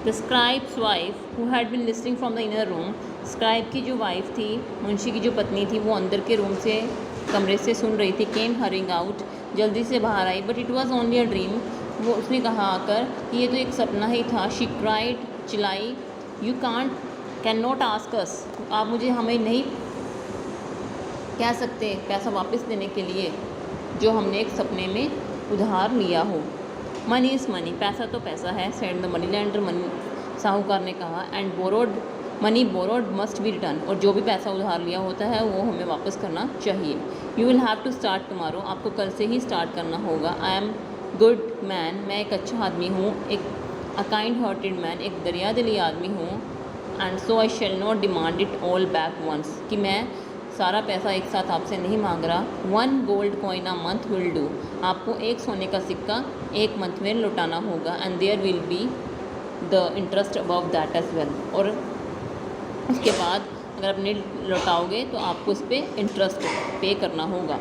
The scribes wife who had been listening from the inner room, scribe की जो wife थी, मुंशी की जो पत्नी थी, वो अंदर के रूम से, कमरे से सुन रही थी, केम हरिंग आउट, जल्दी से बाहर आई, but it was only a dream, वो उसने कहा आकर कि ये तो एक सपना ही था। शी क्राइड, चिल्लाई, you can not ask us, आप मुझे हमें नहीं कह सकते पैसा वापस देने के लिए जो हमने एक सपने में उधार लिया हो। मनी इज़ मनी, पैसा तो पैसा है, said the money lander, money साहूकार ने कहा, and borrowed money borrowed must be return, और जो भी पैसा उधार लिया होता है वो हमें वापस करना चाहिए। You will have to start tomorrow, आपको कल से ही स्टार्ट करना होगा। आई एम गुड मैन, मैं एक अच्छा आदमी हूँ, एक अ काइंड हार्टेड मैन, एक दरिया दिली आदमी हूँ, and so I shall not demand it all back once, कि मैं सारा पैसा एक साथ आपसे नहीं मांग रहा। 1 gold coin a month will do, आपको एक सोने का सिक्का एक मंथ में लौटाना होगा, and there will be the interest above that as well, और उसके बाद अगर अपने लौटाओगे तो आपको उस पर इंटरेस्ट पे करना होगा।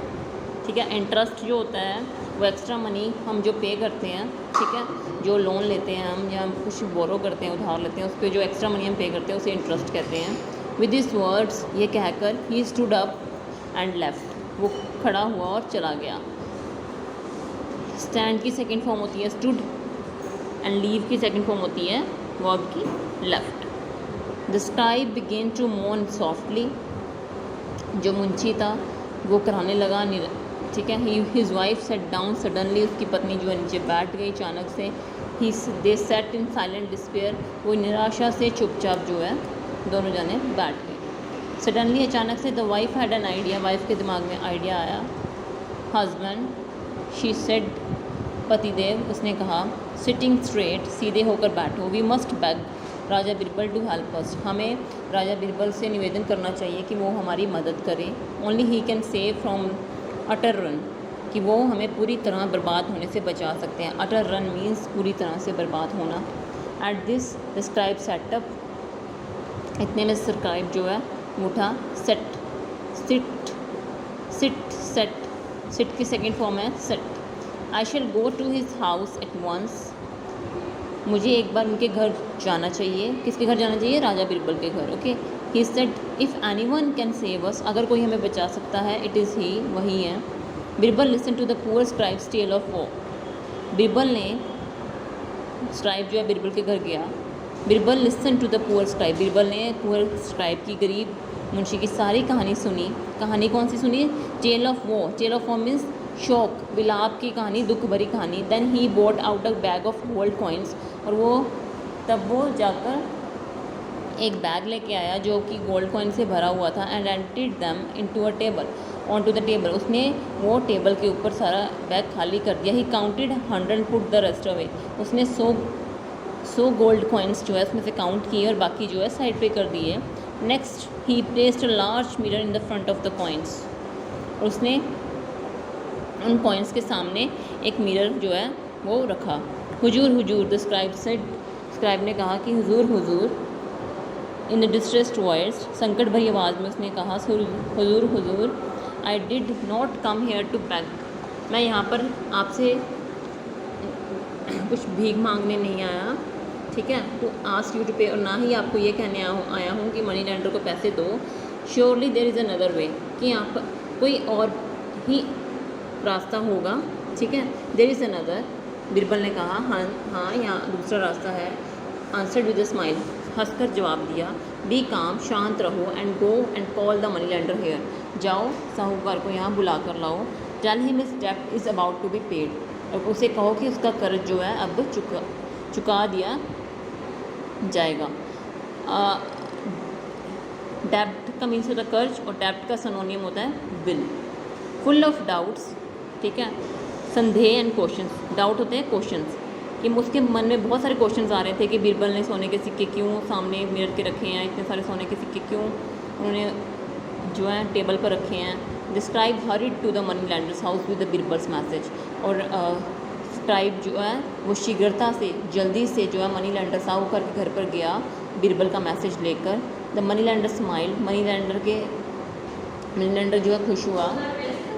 ठीक है, इंटरेस्ट जो होता है वो एक्स्ट्रा मनी हम जो पे करते हैं, ठीक है, जो लोन लेते हैं हम या हम कुछ बोरो करते हैं, उधार लेते हैं, उस पर जो एक्स्ट्रा मनी हम पे करते हैं उसे इंटरेस्ट कहते हैं। विद दिस वर्ड्स, ये कहकर he stood up and left, वो खड़ा हुआ और चला गया। स्टैंड की सेकंड फॉर्म होती है स्टूड, एंड लीव की सेकंड फॉर्म होती है वर्ब की left. The scribe began to mourn softly, जो मुंशी था वो कराने लगा, ठीक है। His wife sat down suddenly, उसकी पत्नी जो है नीचे बैठ गई अचानक से। They sat in silent despair, वो निराशा से चुपचाप जो है दोनों जाने बैठ गए। सडनली, अचानक से, the wife had an idea, wife के दिमाग में आइडिया आया। हस्बैंड, शी सेड, पतिदेव, उसने कहा, सिटिंग स्ट्रेट, सीधे होकर बैठो। We must beg Raja Birbal to help us, हमें राजा बिरबल से निवेदन करना चाहिए कि वो हमारी मदद करे। Only he can save from utter run, कि वो हमें पूरी तरह बर्बाद होने से बचा सकते हैं। अटर रन मीन्स पूरी तरह से बर्बाद होना। At this the scribe sat, इतने में स्क्राइब जो है उठा। Set, sit, sit, set, sit की सेकेंड फॉर्म है set. I shall go to his house at once, मुझे एक बार उनके घर जाना चाहिए। किसके घर जाना चाहिए? राजा बिरबल के घर। Okay, he said, if anyone can save us, अगर कोई हमें बचा सकता है, इट इज़ ही, वही है। Birbal listen to the poor scribe's tale of woe, Birbal ने, स्क्राइब जो है बिरबल के घर गया। Birbal listen to the poor scribe, Birbal ने पुअर स्क्राइब की, गरीब मुंशी की सारी कहानी सुनी। कहानी कौन सी सुनी? Tale of woe, tale of woe means शोक, विलाप की कहानी, दुख भरी कहानी। Then he bought out a bag of gold coins, और तब वो जाकर एक बैग लेके आया जो कि गोल्ड कॉइन से भरा हुआ था। And emptied them into a table, on to the table, उसने वो टेबल के ऊपर सारा बैग खाली कर दिया। He counted 100 put the rest away, उसने 100 गोल्ड कॉइन्स जो है उसमें से काउंट किए और बाकी जो है साइड पे कर दिए। Next he placed a large mirror in the front of the coins, उसने उन कॉइन्स के सामने एक मिरर जो है वो रखा। हुजूर हुजूर, द स्क्राइब सेड, स्क्राइब ने कहा कि हुजूर हुजूर, इन द डिस्ट्रेस्ड वॉइस, संकट भरी आवाज़ में उसने कहा, हुजूर हुजूर, I did not come here to beg, मैं यहाँ पर आपसे कुछ भीख मांगने नहीं आया, ठीक है, टू आस्क यू टू पे, और ना ही आपको ये कहने आया हूँ कि मनी लैंडर को पैसे दो। Surely there is another way, कि यहाँ पर कोई और ही रास्ता होगा, ठीक है। देयर इज़ अनदर, बिरबल ने कहा, हाँ हाँ, यहाँ दूसरा रास्ता है। आंसर्ड विद अ स्माइल, हंसकर जवाब दिया। बी काम, शांत रहो, and go and call the money lender here, जाओ साहूकार को यहाँ बुला कर लाओ। टेल हिम हिज डेब्ट is about to be paid, और उसे कहो कि उसका कर्ज जो है अब चुका दिया जाएगा। डेब्ट का मीन्स होता है कर्ज, और डेब्ट का सिनोनियम होता है बिल। फुल ऑफ डाउट्स, ठीक है, संदेह एंड क्वेश्चंस, डाउट होते हैं क्वेश्चंस, कि उसके मन में बहुत सारे क्वेश्चंस आ रहे थे कि बिरबल ने सोने के सिक्के क्यों सामने मिरर के रखे हैं, इतने सारे सोने के सिक्के क्यों उन्होंने जो है टेबल पर रखे हैं। The scribe hurried to the money lender's house with the Birbal's message, और स्क्राइब जो है वो शीघ्रता से, जल्दी से जो है मनी लैंडर साहूकार के घर पर गया बिरबल का मैसेज लेकर। The money lander smile, money lender जो है खुश हुआ।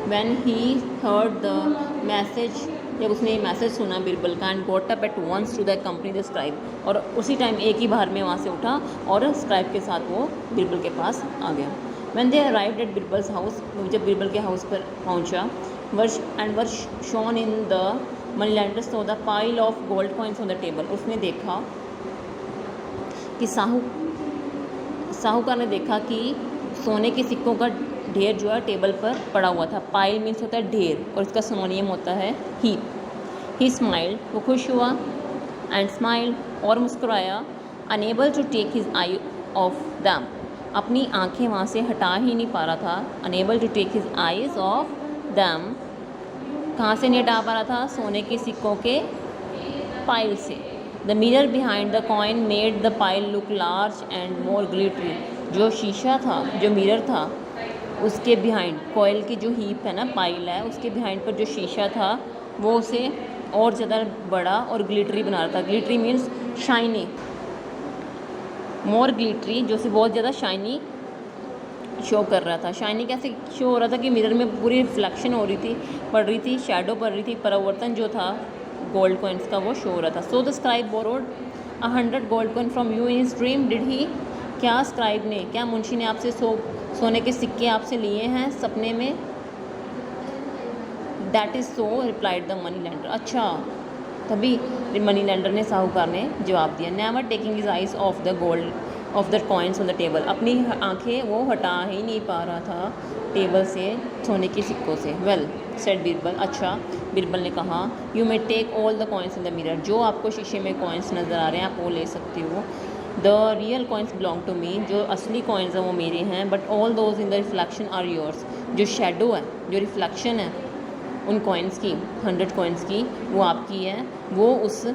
When he heard the message जब उसने ये मैसेज सुना बिरबल का, and got up at once to the company the scribe, और उसी टाइम एक ही बार में वहाँ से उठा और स्क्राइब के साथ वो बिरबल के पास आ गया। When they arrived at Birbal's house, जब बिरबल के हाउस पर पहुँचा, वर shown in the money lander so the pile of gold coins on the table, उसने देखा कि साहूकार ने देखा कि सोने के सिक्कों का ढेर जो है टेबल पर पड़ा हुआ था। पाइल मीन्स होता है ढेर, और इसका सिनोनियम होता है हीप। ही स्माइल्ड, वो खुश हुआ, एंड स्माइल्ड, और मुस्कुराया, unable to take his eye off them, अपनी आंखें वहाँ से हटा ही नहीं पा रहा था। Unable to take his eyes off them, कहाँ से नहीं हटा पा रहा था? सोने के सिक्कों के पाइल से। The mirror behind the coin made the pile look large and more glittery, जो शीशा था, जो मिरर था, उसके बिहाइंड, कॉइल की जो हीप है ना, पाइल है, उसके बिहाइंड पर जो शीशा था वो उसे और ज़्यादा बड़ा और ग्लिटरी बना रहा था। ग्लिटरी मीन्स शाइनी, मोर ग्लिटरी, जो से बहुत ज़्यादा शाइनी शो कर रहा था। शाइनी कैसे शो हो रहा था कि मिरर में पूरी रिफ्लेक्शन हो रही थी, पड़ रही थी, शैडो पड़ रही थी, परावर्तन जो था गोल्ड कॉइन्स का वो शो हो रहा था। So the scribe borrowed 100 gold coin from you in his dream, did he, क्या स्क्राइब ने, क्या मुंशी ने आपसे सोने के सिक्के आपसे लिए हैं सपने में? That is so, replied the money lander, अच्छा, तभी मनी लैंडर ने, साहूकार ने जवाब दिया। Never taking his eyes of the gold of the coins on the table, अपनी आंखें वो हटा ही नहीं पा रहा था टेबल से, सोने के सिक्कों से। वेल सेड बिरबल, अच्छा, बिरबल ने कहा, you may take all the coins in the mirror, जो आपको शीशे में कॉइन्स नज़र आ रहे हैं आप वो ले सकते हो। The real coins belong to me, जो असली कॉइन्स हैं वो मेरे हैं, but all those in the reflection are yours, जो शेडो है, जो रिफ्लेक्शन है उन कॉइन्स की, 100 कॉइन्स की, वो आपकी है। वो उस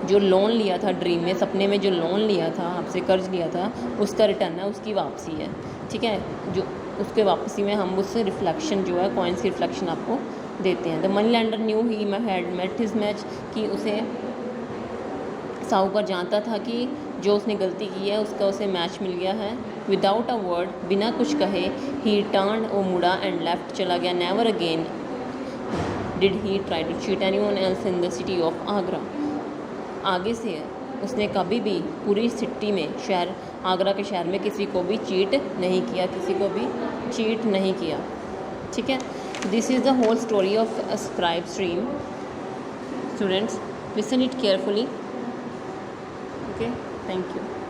जो लोन लिया था ड्रीम में, सपने में जो लोन लिया था, आपसे कर्ज लिया था, उसका रिटर्न है, उसकी वापसी है, ठीक है, जो उसके वापसी में हम उससे रिफ्लेक्शन जो है, कॉइन्स की रिफ्लेक्शन आपको देते हैं। The money lender knew he had met his match, कि उसे साहूकार जानता था कि जो उसने गलती की है उसका उसे मैच मिल गया है। विदाउट अ वर्ड, बिना कुछ कहे, ही टर्न, वो मुड़ा, एंड लेफ्ट, चला गया। Never again did he try to cheat anyone else in the city of Agra, आगे से उसने कभी भी पूरी सिटी में, शहर आगरा के शहर में किसी को भी चीट नहीं किया, किसी को भी चीट नहीं किया, ठीक है। This is the whole story of a scribe dream. Students, listen it carefully, okay, thank you।